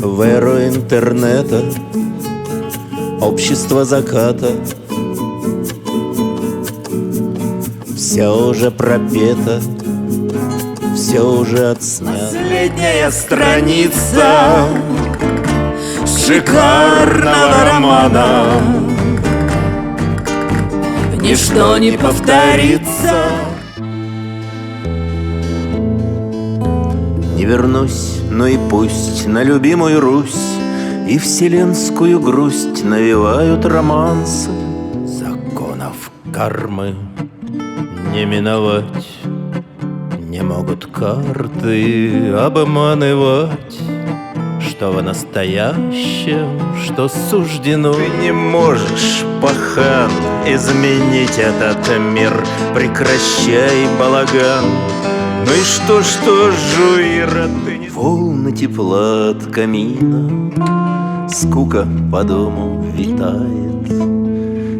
В эру интернета, общество заката, все уже пропето, все уже отснято. Последняя страница шикарного романа. Ничто не повторится. Не вернусь, но и пусть на любимую Русь и вселенскую грусть навевают романсы. Законов кармы не миновать, не могут карты обманывать, что в настоящем, что суждено. Ты не можешь, пахан, изменить этот мир. Прекращай балаган. Ну и что, жуира ты не... Волны тепла от камина, скука по дому витает,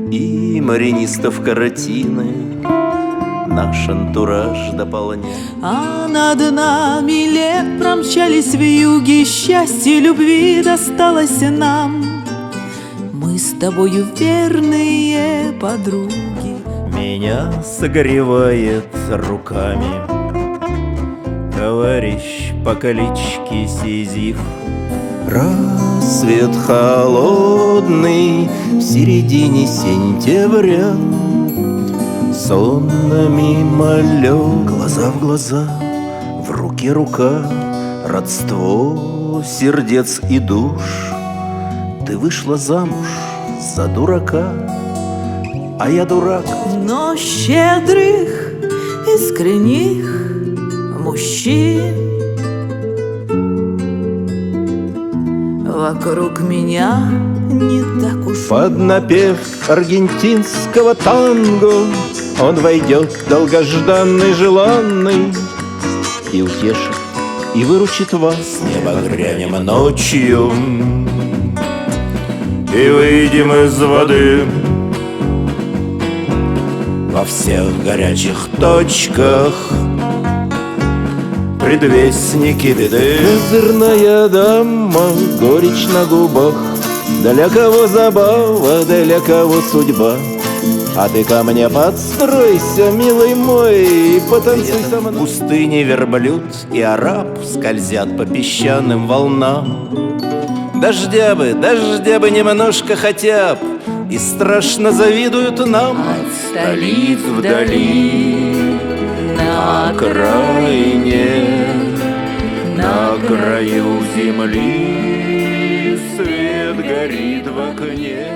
и маринистов картины наш антураж дополняет. А над нами лет промчались вьюги, счастье любви досталось нам. Мы с тобою верные подруги. Меня согревает руками товарищ по кличке Сизиф. Рассвет холодный в середине сентября, сонно мимолет, глаза в глаза, в руке рука, родство сердец и душ. Ты вышла замуж за дурака, а я дурак. Но щедрых, искренних мужчин вокруг меня не так уж. Под напев аргентинского танго он войдет долгожданный, желанный, и утешит, и выручит вас. С неба грянем ночью и выйдем из воды. Во всех горячих точках предвестники беды. Козырная дама, горечь на губах, для кого забава, для кого судьба. А ты ко мне подстройся, милый мой, и потанцуй со мной. В пустыне верблюд и араб скользят по песчаным волнам. Дождя бы немножко хотя б, и страшно завидуют нам. От столиц вдали, на окраине, На краю земли свет горит в окне.